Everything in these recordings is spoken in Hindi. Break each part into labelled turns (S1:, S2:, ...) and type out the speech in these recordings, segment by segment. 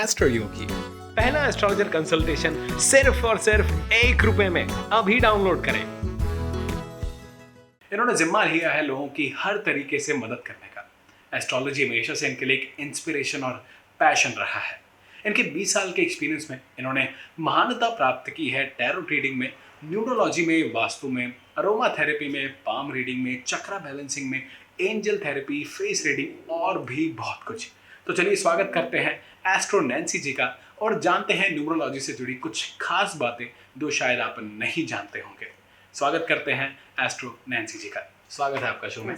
S1: एस्ट्रो योगी। पहला एस्ट्रोलॉजर कंसल्टेशन सिर्फ और सिर्फ ₹1 में। अभी डाउनलोड करें। इन्होंने जिम्मा लिया है लोगों की हर तरीके से मदद करने का। एस्ट्रोलॉजी हमेशा से इनके लिए एक इंस्पिरेशन और पैशन रहा है। इनके 20 साल के एक्सपीरियंस में इन्होंने महानता प्राप्त की है टैरो रीडिंग में, न्यूमरोलॉजी में, वास्तु में, अरोमा थेरेपी में, पाम रीडिंग में, चक्रा बैलेंसिंग में, एंजल थेरेपी, फेस रीडिंग और भी बहुत कुछ। तो चलिए स्वागत करते हैं एस्ट्रो नैन्सी जी का और जानते हैं न्यूमरोलॉजी से जुड़ी कुछ खास बातें जो शायद आप नहीं जानते होंगे। स्वागत करते हैं एस्ट्रो नैन्सी जी का। स्वागत है आपका शो में।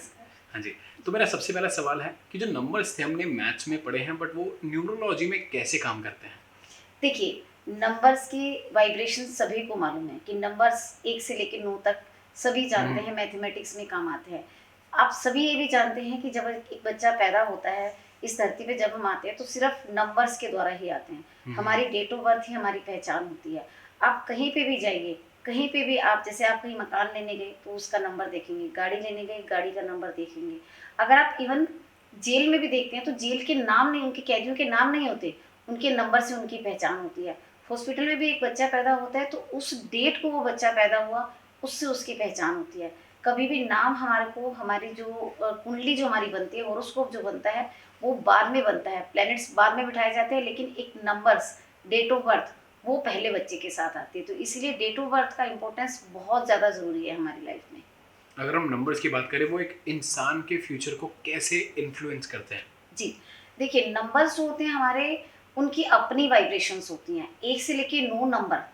S1: हाँ जी, तो मेरा सबसे पहला सवाल है कि जो नंबर्स थे हमने मैथ्स में पढ़े हैं, बट वो न्यूमरोलॉजी में कैसे काम करते हैं?
S2: देखिए, नंबर्स की वाइब्रेशन सभी को मालूम है कि नंबर्स 1 से लेकर 9 तक सभी जानते हैं, मैथमेटिक्स में काम आते हैं। आप सभी ये भी जानते हैं कि जब एक बच्चा पैदा होता है इस धरती पे, जब हम आते हैं तो सिर्फ नंबर्स के द्वारा ही आते हैं। हमारी डेट ऑफ बर्थ ही हमारी पहचान होती है। आप कहीं पे भी जाइए, कहीं पे भी आप, जैसे आप कहीं मकान लेने गए तो उसका नंबर देखेंगे, गाड़ी लेने गए गाड़ी का नंबर देखेंगे। अगर आप इवन जेल में भी देखते हैं तो जेल के नाम नहीं, उनके कैदियों के नाम नहीं होते, उनके नंबर से उनकी पहचान होती है। हॉस्पिटल में भी एक बच्चा पैदा होता है तो उस डेट को वो बच्चा पैदा हुआ उससे उसकी पहचान होती है। कभी भी नाम हमारे को, हमारी जो कुंडली जो हमारी बनती है, हॉरोस्कोप जो बनता है वो बाद में बनता है, प्लैनेट्स बाद में बिठाए जाते हैं, लेकिन एक नंबर्स, डेट ऑफ बर्थ वो पहले बच्चे के साथ आती है। तो इसलिए डेट ऑफ बर्थ का इम्पोर्टेंस बहुत ज़्यादा ज़रूरी है हमारी लाइफ में।
S1: अगर हम नंबर्स की बात करें, वो एक इंसान के फ्यूचर को कैसे इन्फ्लुएंस करते हैं?
S2: जी, देखिए, नंबर्स जो होते हैं हमारे, उनकी अपनी वाइब्रेशंस होती हैं। 1 से लेके 9 नंबर,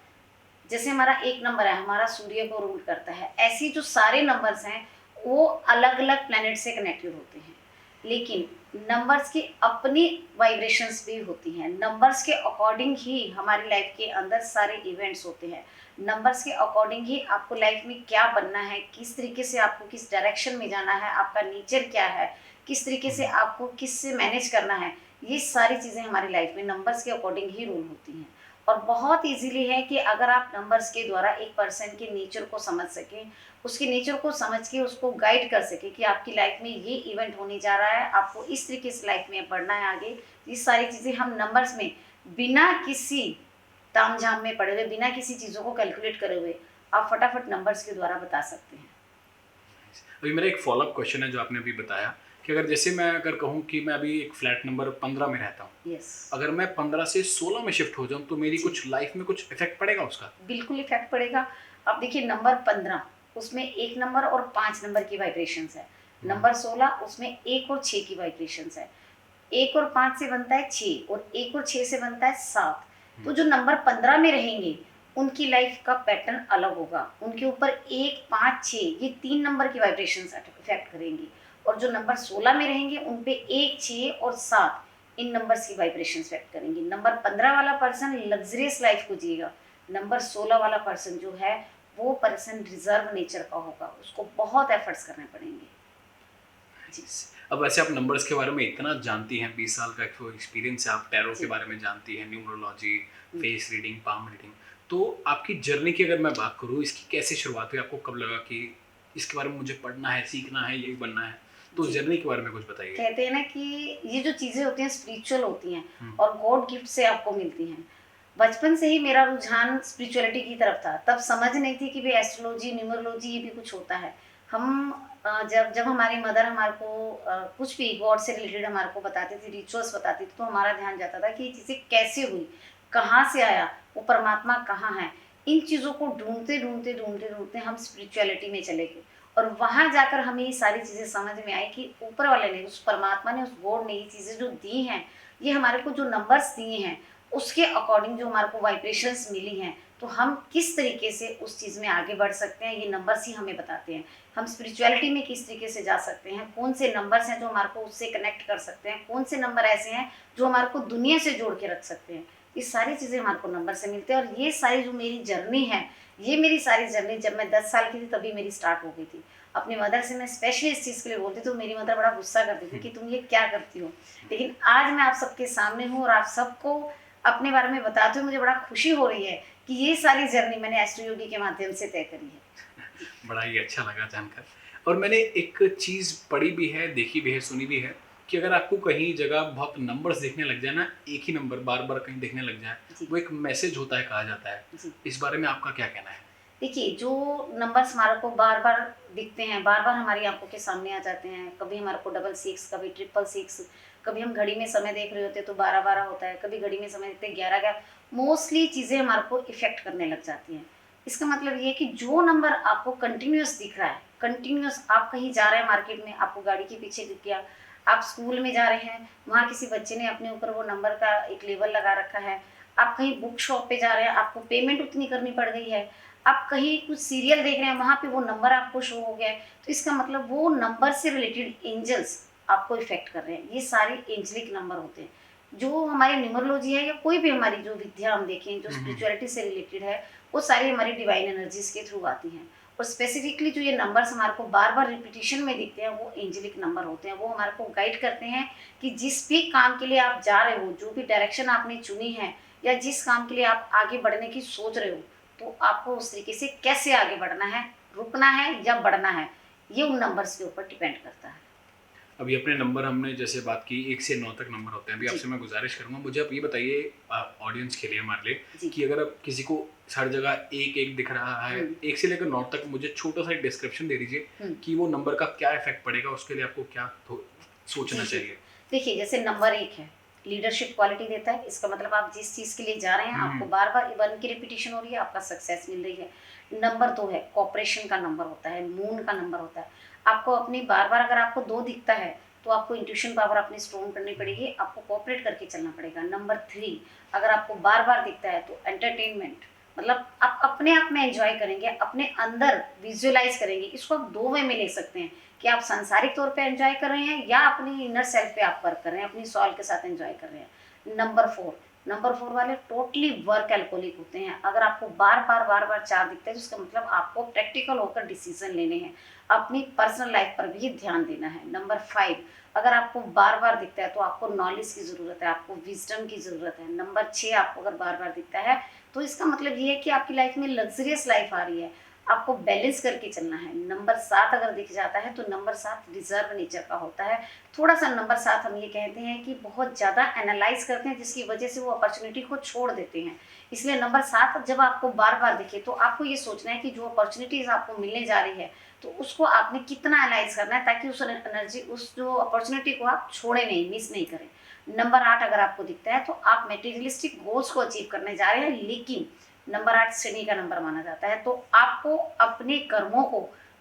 S2: जैसे हमारा 1 नंबर है, हमारा सूर्य को रूल करता है, ऐसे जो सारे नंबर्स हैं वो अलग अलग प्लैनेट से कनेक्टेड होते हैं। लेकिन नंबर्स की अपनी वाइब्रेशंस भी होती हैं। नंबर्स के अकॉर्डिंग ही हमारी लाइफ के अंदर सारे इवेंट्स होते हैं। नंबर्स के अकॉर्डिंग ही आपको लाइफ में क्या बनना है, किस तरीके से आपको किस डायरेक्शन में जाना है, आपका नेचर क्या है, किस तरीके से आपको किससे मैनेज करना है, ये सारी चीज़ें हमारी लाइफ में नंबर्स के अकॉर्डिंग ही रूल होती हैं। और बहुत इजीली है कि अगर आप नंबर्स के द्वारा एक पर्सन के नेचर को समझ सकें, उसके नेचर को समझ के उसको गाइड कर सकें कि आपकी लाइफ में ये इवेंट होने जा रहा है, आपको इस तरीके से लाइफ में बढ़ना है आगे। ये सारी चीज़ें हम नंबर्स में बिना किसी तामझाम में पड़े हुए, बिना किसी चीज़ों को कैलकुलेट करे हुए आप फटाफट नंबर्स के द्वारा बता सकते हैं।
S1: अभी मेरा एक फॉलोअप क्वेश्चन है जो आपने अभी बताया कि अगर जैसे मैं अगर कहूँ कि मैं अभी एक फ्लैट नंबर 15 में रहता हूँ, अगर मैं 15 से 16 में शिफ्ट हो जाऊँ तो मेरी कुछ लाइफ में कुछ इफेक्ट पड़ेगा उसका?
S2: बिल्कुल इफेक्ट पड़ेगा। अब देखिए, नंबर 15 उसमें 1 नंबर और 5 नंबर की वाइब्रेशंस है। नंबर 16 उसमें 1 और 6 की वाइब्रेशंस है। 1 और 5 से बनता है 6 और 1 और 6 से बनता है 7। तो जो नंबर 15 में रहेंगे उनकी लाइफ का पैटर्न अलग होगा। उनके ऊपर 1, 5, 6 ये 3 नंबर की वाइब्रेशंस इफेक्ट करेंगी। और जो नंबर 16 में रहेंगे उन पे 1, 6 और 7 इन नंबर्स की वाइब्रेशंस इफेक्ट करेंगी। नंबर 15 वाला पर्सन लग्जरियस लाइफ को जिएगा। नंबर 16 वाला पर्सन जो है वो पर्सन रिजर्व नेचर का होगा, उसको बहुत एफर्ट्स करने पड़ेंगे।
S1: जी, अब वैसे आप नंबर्स के बारे में इतना जानती हैं, 20 साल का एक्सपीरियंस है, आप टैरो के बारे में जानती हैं, numerology, face reading, palm reading, तो आपकी जर्नी की अगर मैं बात करूँ, इसकी कैसे शुरुआत हुई? आपको कब लगा कि इसके बारे में मुझे पढ़ना है, सीखना है, यही बनना है? तो जर्नी के बारे में कुछ बताइए।
S2: कहते हैं ना कि ये जो चीज़ें होती हैं स्पिरिचुअल होती हैं और गॉड गिफ्ट से आपको मिलती हैं। बचपन से ही मेरा रुझान स्पिरिचुअलिटी की तरफ था। तब समझ नहीं थी कि भाई एस्ट्रोलॉजी, न्यूमरोलॉजी ये भी कुछ होता है। हम जब हमारी मदर हमारे को कुछ भी गॉड से रिलेटेड हमारे को बताती थी, रिचुअल्स बताती थी, तो हमारा ध्यान जाता था कि ये चीज़ें कैसे हुई, कहाँ से आया, वो परमात्मा कहाँ है। इन चीज़ों को ढूंढते ढूंढते ढूंढते ढूंढते हम स्पिरिचुअलिटी में चले गए और वहाँ जाकर हमें ये सारी चीज़ें समझ में आई कि ऊपर वाले ने, उस परमात्मा ने, उस गॉड ने ये चीज़ें जो दी हैं, ये हमारे को जो नंबर्स दिए हैं उसके अकॉर्डिंग जो हमारे को वाइब्रेशंस मिली हैं, तो हम किस तरीके से उस चीज़ में आगे बढ़ सकते हैं ये नंबर्स ही हमें बताते हैं। हम स्पिरिचुअलिटी में किस तरीके से जा सकते हैं, कौन से नंबर्स हैं जो हमारे को उससे कनेक्ट कर सकते हैं, कौन से नंबर ऐसे हैं जो हमारे को दुनिया से जोड़ के रख सकते हैं। ये सारी चीज़ें हमारे को नंबर से मिलती हैं। और ये सारी जो मेरी जर्नी है, ये मेरी सारी जर्नी जब मैं 10 साल की थी तभी मेरी स्टार्ट हो गई थी। अपनी मदर से मैं स्पेशली इस चीज़ के लिए बोलती, तो मेरी मदर बड़ा गुस्सा करती थी कि तुम ये क्या करती हो। लेकिन आज मैं आप सबके सामने हूँ और आप सबको अपने बारे में बताते हुए मुझे बड़ा खुशी हो रही है कि ये सारी जर्नी मैंने एस्ट्रो योगी के माध्यम से तय करी है।
S1: बड़ा ही अच्छा लगा जानकर। और मैंने एक चीज़ पढ़ी भी है, देखी भी है, सुनी भी है कि अगर आपको कहीं जगह बहुत नंबर्स दिखने लग जाए ना, एक ही नंबर बार बार कहीं दिखने लग जाए,
S2: जी
S1: वो एक मैसेज होता है कहा जाता है।
S2: जी।
S1: इस बारे में आपका क्या कहना है?
S2: देखिए, जो नंबर्स हमारे को बार बार दिखते हैं, बार बार हमारी आंखों के सामने आ जाते हैं, कभी हमारे को 66, कभी 666, कभी हम घड़ी में समय देख रहे होते हैं तो 12-12 होता है, कभी घड़ी में समय देखते हैं 11-11। मोस्टली चीज़ें हमारे को इफेक्ट करने लग जाती हैं। इसका मतलब ये है कि जो नंबर आपको कंटिन्यूअस दिख रहा है, कंटिन्यूअस आप कहीं जा रहे हैं मार्केट में, आपको गाड़ी के पीछे दिख गया, आप स्कूल में जा रहे हैं, वहाँ किसी बच्चे ने अपने ऊपर वो नंबर का एक लेबल लगा रखा है, आप कहीं बुक शॉप पे जा रहे हैं, आपको पेमेंट उतनी करनी पड़ गई है, आप कहीं कुछ सीरियल देख रहे हैं, वहाँ पे वो नंबर आपको शो हो गया है, तो इसका मतलब वो नंबर से रिलेटेड एंजल्स आपको इफेक्ट कर रहे हैं। ये सारे एंजलिक नंबर होते हैं। जो हमारी न्यूमरोलॉजी है या कोई भी हमारी जो विद्या हम देखें जो स्पिरिचुअलिटी से रिलेटेड है, वो सारी हमारी डिवाइन एनर्जीज के थ्रू आती हैं। और स्पेसिफिकली जो ये नंबर्स हमारे को बार बार रिपीटिशन में दिखते हैं, वो एंजलिक नंबर होते हैं। वो हमारे को गाइड करते हैं कि जिस भी काम के लिए आप जा रहे हो, जो भी डायरेक्शन आपने चुनी है, या जिस काम के लिए आप आगे बढ़ने की सोच रहे हो, तो आपको उस तरीके से कैसे आगे बढ़ना है, रुकना है या बढ़ना है, ये उन नंबर्स के ऊपर डिपेंड करता है।
S1: अभी अपने नंबर हमने जैसे बात की 1 से 9 तक नंबर होते हैं। अभी
S2: जी
S1: आपसे मैं गुज़ारिश करूँगा, मुझे आप ये बताइए ऑडियंस के लिए, हमारे लिए,
S2: जी।
S1: कि अगर अब किसी को हर जगह 1-1 दिख रहा है, 1 से लेकर 9 तक, मुझे छोटा-सा एक डिस्क्रिप्शन दे दीजिए कि वो नंबर का क्या इफ़ेक्ट पड़ेगा, उसके लिए आपको क्या सोचना
S2: जी जी।
S1: चाहिए?
S2: देखिए, जैसे नंबर 1 है, लीडरशिप क्वालिटी देता है। इसका मतलब आप जिस चीज़ के लिए जा रहे हैं, आपको बार बार वन की रिपीटिशन हो रही है, आपका सक्सेस मिल रही है। नंबर 2 है, कॉपरेशन का नंबर होता है, मून का नंबर होता है। आपको अपनी बार बार अगर आपको 2 दिखता है, तो आपको इंट्यूशन पावर अपनी स्ट्रॉन्ग करनी पड़ेगी, आपको कोऑपरेट करके चलना पड़ेगा। नंबर 3, अगर आपको बार बार दिखता है तो एंटरटेनमेंट, मतलब आप अपने आप में एंजॉय करेंगे, अपने अंदर विजुअलाइज करेंगे। इसको आप 2 वे में ले सकते हैं कि आप सांसारिक तौर पे एंजॉय कर रहे हैं या अपनी इनर सेल्फ पे आप वर्क कर रहे हैं, अपनी सॉल के साथ एंजॉय कर रहे हैं। नंबर 4 वाले टोटली वर्क एल्कोहलिक होते हैं। अगर आपको बार बार 4 दिखता है, तो इसका मतलब आपको प्रैक्टिकल होकर डिसीजन लेने हैं, अपनी पर्सनल लाइफ पर भी ध्यान देना है। नंबर 5, अगर आपको बार बार दिखता है तो आपको नॉलेज की ज़रूरत है, आपको विजडम की ज़रूरत है। नंबर 6 आपको अगर बार बार दिखता है, तो इसका मतलब ये है कि आपकी लाइफ में लग्जरियस लाइफ आ रही है, आपको बैलेंस करके चलना है। नंबर 7 अगर दिख जाता है, तो नंबर 7 रिजर्व नेचर का होता है। थोड़ा सा नंबर 7 हम ये कहते हैं कि बहुत ज़्यादा एनालाइज करते हैं, जिसकी वजह से वो अपॉर्चुनिटी को छोड़ देते हैं। इसलिए नंबर 7 जब आपको बार बार दिखे, तो आपको ये सोचना है कि जो अपॉर्चुनिटीज़ आपको मिलने जा रही है, तो उसको आपने कितना एनालाइज करना है, ताकि उस एनर्जी, उस जो अपॉर्चुनिटी को आप छोड़े नहीं, मिस नहीं करें। नंबर 8 अगर आपको दिखता है, तो आप मटेरियलिस्टिक गोल्स को अचीव करने जा रहे हैं, लेकिन नंबर 8 शनि का नंबर माना जाता है। तो आपको अपने कर्मों को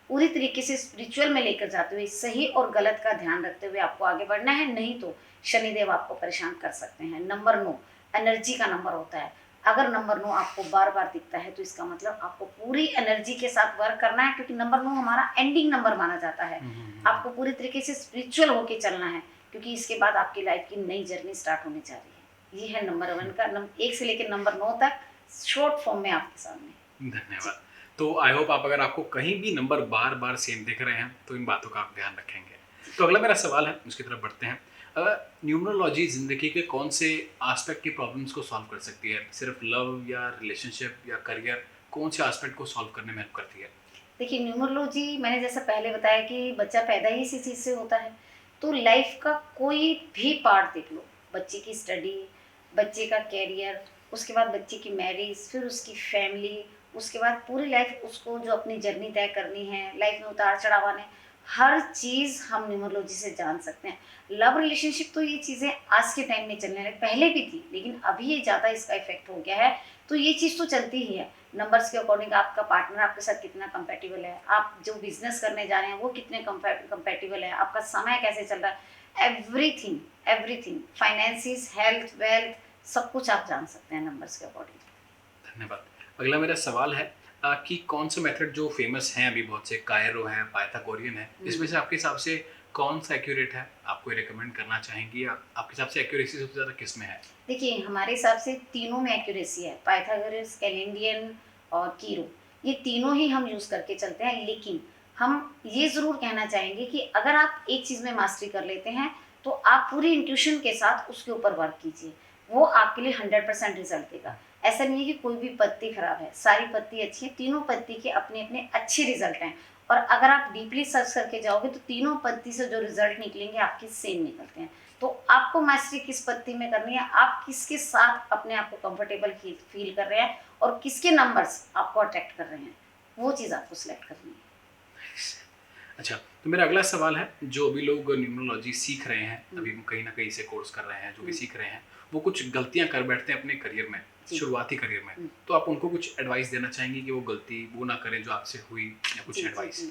S2: पूरी तरीके से स्पिरिचुअल में लेकर जाते हुए, सही और गलत का ध्यान रखते हुए आपको आगे बढ़ना है, नहीं तो शनिदेव आपको परेशान कर सकते हैं। नंबर 9 एनर्जी का नंबर होता है। अगर नंबर 9 आपको बार बार दिखता है, तो इसका मतलब आपको पूरी एनर्जी के साथ वर्क करना है, क्योंकि नंबर 9 हमारा एंडिंग नंबर माना जाता है। आपको पूरी तरीके से स्पिरिचुअल होके चलना है, क्योंकि इसके बाद आपकी लाइफ की नई जर्नी स्टार्ट होने जा रही है। ये है नंबर 1 का, 1 से लेकर नंबर 9 तक शॉर्ट फॉर्म में आपके सामने।
S1: धन्यवाद। तो आई होप आपको कहीं भी नंबर बार बार सेम दिख रहे हैं, तो इन बातों का आप ध्यान रखेंगे। तो अगला मेरा सवाल है, उसकी तरफ बढ़ते हैं। न्यूमरोलॉजी ज़िंदगी के कौन से एस्पेक्ट की प्रॉब्लम्स को सॉल्व कर सकती है? सिर्फ लव या रिलेशनशिप या करियर, कौन से एस्पेक्ट को सॉल्व करने में हेल्प करती है?
S2: देखिए, न्यूमरोलॉजी मैंने जैसा पहले बताया कि बच्चा पैदा ही इसी चीज़ से होता है, तो लाइफ का कोई भी पार्ट देख लो, बच्चे की स्टडी, बच्चे का कैरियर, उसके बाद बच्चे की मैरिज, फिर उसकी फैमिली, उसके बाद पूरी लाइफ उसको जो अपनी जर्नी तय करनी है, लाइफ में उतार चढ़ाव आने, हर चीज़ हम न्यूमरोलॉजी से जान सकते हैं। लव रिलेशनशिप तो ये चीज़ें आज के टाइम में चलने लगी, पहले भी थी, लेकिन अभी ये ज़्यादा इसका इफेक्ट हो गया है, तो ये चीज़ तो चलती ही है। नंबर्स के अकॉर्डिंग आपका पार्टनर आपके साथ कितना कंपेटिबल है, आप जो बिजनेस करने जा रहे हैं वो कितने कंपेटिबल है, आपका समय कैसे चल रहा है, everything everything, finances, health, wealth, सब कुछ आप जान सकते हैं नंबर्स के अकॉर्डिंग।
S1: धन्यवाद। अगला मेरा सवाल है कि कौन से मेथड जो फेमस हैं अभी, बहुत से, कायरो है, पाइथागोरियन है, इसमें से आपके हिसाब से कौन सा एक्यूरेट है? आपको रिकमेंड करना चाहेंगी, या आपके हिसाब से एक्यूरेसी सबसे ज़्यादा किस में है?
S2: देखिए, हमारे हिसाब से तीनों में एक्यूरेसी है, पाइथागोरस, कैलेंडियन और कीरो, ये तीनों ही हम यूज़ करके चलते हैं। लेकिन हम ये ज़रूर कहना चाहेंगे कि अगर आप एक चीज़ में मास्टरी कर लेते हैं, तो आप पूरी इंट्यूशन के साथ उसके ऊपर वर्क कीजिए, वो आपके लिए 100% रिजल्ट देगा। ऐसा नहीं है कि कोई भी पत्ती खराब है, सारी पत्ती अच्छी है, तीनों पत्ती के अपने अपने अच्छे रिजल्ट हैं। और अगर आप डीपली सर्च करके जाओगे तो तीनों पत्ती से जो रिजल्ट निकलेंगे आपके सेम निकलते हैं। तो आपको मास्टरी किस पत्ती में करनी है, आप किसके साथ अपने आप को कंफर्टेबल फील कर रहे हैं और किसके नंबर्स आपको अट्रैक्ट कर रहे हैं, वो चीज़ आपको सिलेक्ट करनी है।
S1: अच्छा, तो मेरा अगला सवाल है, जो अभी लोग न्यूमरोलॉजी सीख रहे हैं, अभी कहीं ना कहीं से कोर्स कर रहे हैं, जो भी सीख रहे हैं, वो कुछ गलतियां कर बैठते हैं अपने करियर में, शुरुआती करियर में, तो आप उनको कुछ एडवाइस देना चाहेंगे कि वो गलती वो ना करें जो आपसे हुई, या कुछ एडवाइस?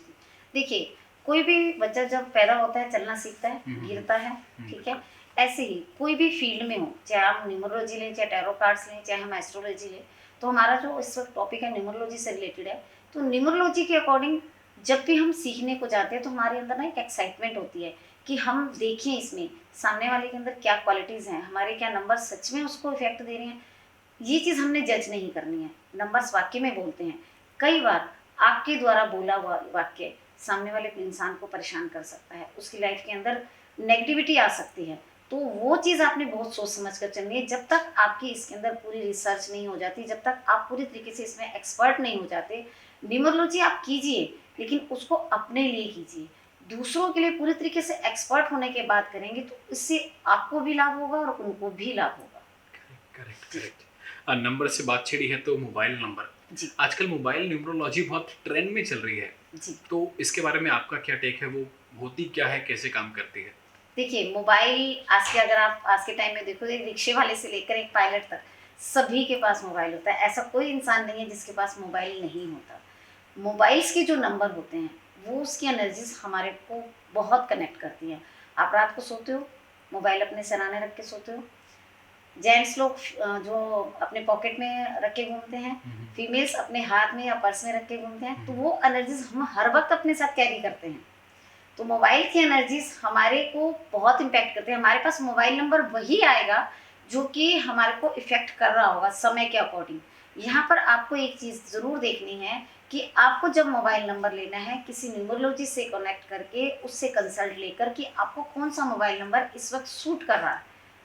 S2: देखिए, कोई भी बच्चा जब पैदा होता है चलना सीखता है, गिरता है, ठीक है। ऐसे ही कोई भी फील्ड में हो, चाहे हम न्यूमरोलॉजी लें, चाहे टैरो कार्ड्स लें, चाहे हम एस्ट्रोलॉजी लें, तो हमारा जो इस वक्त टॉपिक है न्यूमरोलॉजी से रिलेटेड है। तो न्यूमरोलॉजी के अकॉर्डिंग जब भी हम सीखने को जाते हैं तो हमारे अंदर ना एक एक्साइटमेंट होती है कि हम देखें इसमें सामने वाले के अंदर क्या क्वालिटीज़ हैं, हमारे क्या नंबर सच में उसको इफेक्ट दे रहे हैं। ये चीज़ हमने जज नहीं करनी है, नंबर्स वाक्य में बोलते हैं। कई बार आपके द्वारा बोला हुआ वाक्य सामने वाले इंसान को परेशान कर सकता है, उसकी लाइफ के अंदर नेगेटिविटी आ सकती है। तो वो चीज़ आपने बहुत सोच समझ कर चलनी है। जब तक आपकी इसके अंदर पूरी रिसर्च नहीं हो जाती, जब तक आप पूरी तरीके से इसमें एक्सपर्ट नहीं हो जाते, न्यूमरोलॉजी आप कीजिए लेकिन उसको अपने लिए कीजिए। दूसरों के लिए पूरी तरीके से एक्सपर्ट होने के बाद करेंगे तो इससे आपको भी लाभ होगा और उनको भी लाभ होगा।
S1: करेक्ट। नंबर से बात छिड़ी है तो मोबाइल नंबर, आजकल मोबाइल न्यूमरोलॉजी बहुत ट्रेंड में चल रही है जी। तो इसके बारे में आपका क्या टेक है, वो होती क्या है, कैसे काम करती है?
S2: देखिए, मोबाइल अगर आप आज के टाइम में देखो, एक रिक्शे वाले से लेकर एक पायलट तक सभी के पास मोबाइल होता है। ऐसा कोई इंसान नहीं है जिसके पास मोबाइल नहीं होता। मोबाइल्स के जो नंबर होते हैं वो उसकी एनर्जीज हमारे को बहुत कनेक्ट करती हैं। आप रात को सोते हो, मोबाइल अपने सराहने रख के सोते हो। जेंट्स लोग जो अपने पॉकेट में रख के घूमते हैं, फीमेल्स अपने हाथ में या पर्स में रख के घूमते हैं, तो वो एनर्जीज हम हर वक्त अपने साथ कैरी करते हैं। तो मोबाइल की एनर्जीज हमारे को बहुत इम्पैक्ट करते हैं। हमारे पास मोबाइल नंबर वही आएगा जो कि हमारे को इफ़ेक्ट कर रहा होगा समय के अकॉर्डिंग। यहाँ पर आपको एक चीज़ ज़रूर देखनी है कि आपको जब मोबाइल नंबर लेना है, किसी न्यूमरोलॉजी से कनेक्ट करके उससे कंसल्ट लेकर कि आपको कौन सा मोबाइल नंबर इस वक्त सूट कर रहा है,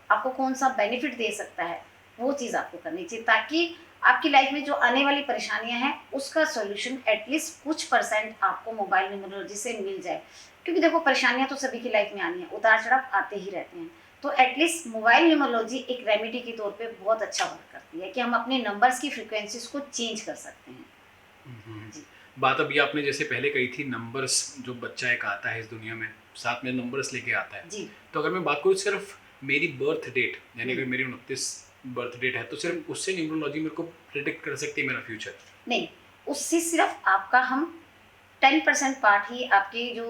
S2: आपको कौन सा बेनिफिट दे सकता है, वो चीज़ आपको करनी चाहिए, ताकि आपकी लाइफ में जो आने वाली परेशानियां हैं उसका सॉल्यूशन एटलीस्ट कुछ % आपको मोबाइल न्यूमरोलॉजी से मिल जाए। क्योंकि देखो, परेशानियां तो सभी की लाइफ में आनी है, उतार चढ़ाव आते ही रहते हैं। तो एटलीस्ट मोबाइल न्यूमरोलॉजी एक रेमेडी के तौर पे बहुत अच्छा वर्क करती है कि हम अपने नंबर्स की फ्रिक्वेंसीज को चेंज कर सकते हैं।
S1: बात अभी आपने जैसे पहले कही थी, नंबर्स जो बच्चा एक आता है इस दुनिया में साथ में नंबर्स लेके आता है जी। तो अगर मैं बात करूँ सिर्फ मेरी बर्थ डेट, यानी अगर मेरी 29 बर्थ डेट है, तो सिर्फ उससे न्यूमरोलॉजी मेरे को प्रेडिक्ट कर सकती है मेरा फ्यूचर?
S2: नहीं, उससे सिर्फ आपका हम 10% पार्ट ही आपके जो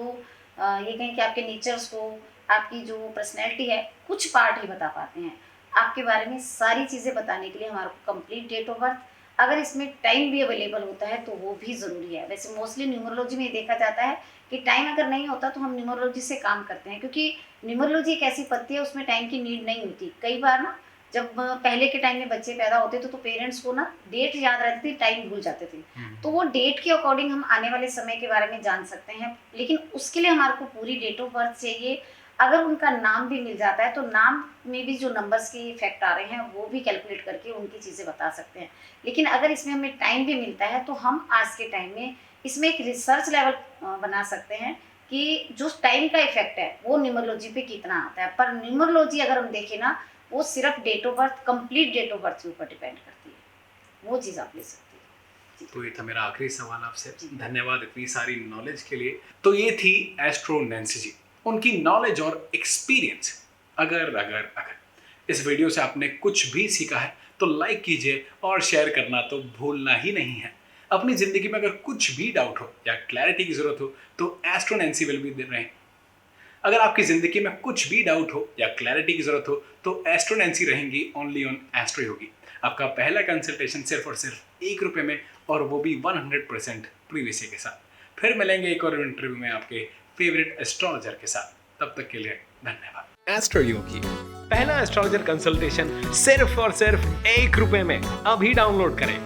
S2: ये कहें कि आपके नेचर्स को, आपकी जो पर्सनैलिटी है, कुछ पार्ट ही बता पाते हैं। आपके बारे में सारी चीज़ें बताने के लिए हमारे को कंप्लीट डेट ऑफ बर्थ, अगर इसमें टाइम भी अवेलेबल होता है तो वो भी ज़रूरी है। वैसे मोस्टली न्यूमरोलॉजी में देखा जाता है कि टाइम अगर नहीं होता तो हम न्यूमरोलॉजी से काम करते हैं, क्योंकि न्यूमरोलॉजी एक ऐसी पत्ती है उसमें टाइम की नीड नहीं होती। कई बार ना, जब पहले के टाइम में बच्चे पैदा होते थे तो पेरेंट्स को ना डेट याद रहती थी, टाइम भूल जाते थे, तो वो डेट के अकॉर्डिंग हम आने वाले समय के बारे में जान सकते हैं। लेकिन उसके लिए हमारे को पूरी डेट ऑफ बर्थ चाहिए। अगर उनका नाम भी मिल जाता है तो नाम में भी जो नंबर्स के इफेक्ट आ रहे हैं वो भी कैलकुलेट करके उनकी चीज़ें बता सकते हैं। लेकिन अगर इसमें हमें टाइम भी मिलता है तो हम आज के टाइम में इसमें एक रिसर्च लेवल बना सकते हैं कि जो टाइम का इफेक्ट है वो न्यूमरोलॉजी पे कितना आता है। पर न्यूमरोलॉजी अगर हम देखें ना, वो सिर्फ date of birth, complete date of birth के ऊपर डिपेंड करती है, वो चीज़ आप ले सकते हैं।
S1: तो ये था मेरा आखिरी सवाल आपसे। धन्यवाद इतनी सारी नॉलेज के लिए। तो ये थी एस्ट्रो नैंसी जी, उनकी नॉलेज और एक्सपीरियंस। अगर इस वीडियो से आपने कुछ भी सीखा है तो लाइक कीजिए और शेयर करना तो भूलना ही नहीं है। अपनी ज़िंदगी में अगर कुछ भी डाउट हो या क्लैरिटी की ज़रूरत हो तो astro Nancy will be there रहें। अगर आपकी ज़िंदगी में कुछ भी डाउट हो या क्लैरिटी की ज़रूरत हो तो एस्ट्रो नैंसी रहेंगी ओनली ऑन एस्ट्रो योगी। आपका पहला कंसल्टेशन सिर्फ और सिर्फ ₹1 में, और वो भी 100% प्रीवियसी के साथ। फिर मिलेंगे एक और इंटरव्यू में आपके फेवरेट एस्ट्रोलॉजर के साथ। तब तक के लिए धन्यवाद। एस्ट्रो योगी, पहला एस्ट्रोलॉजर कंसल्टेशन सिर्फ और सिर्फ ₹1 में। अभी डाउनलोड करें।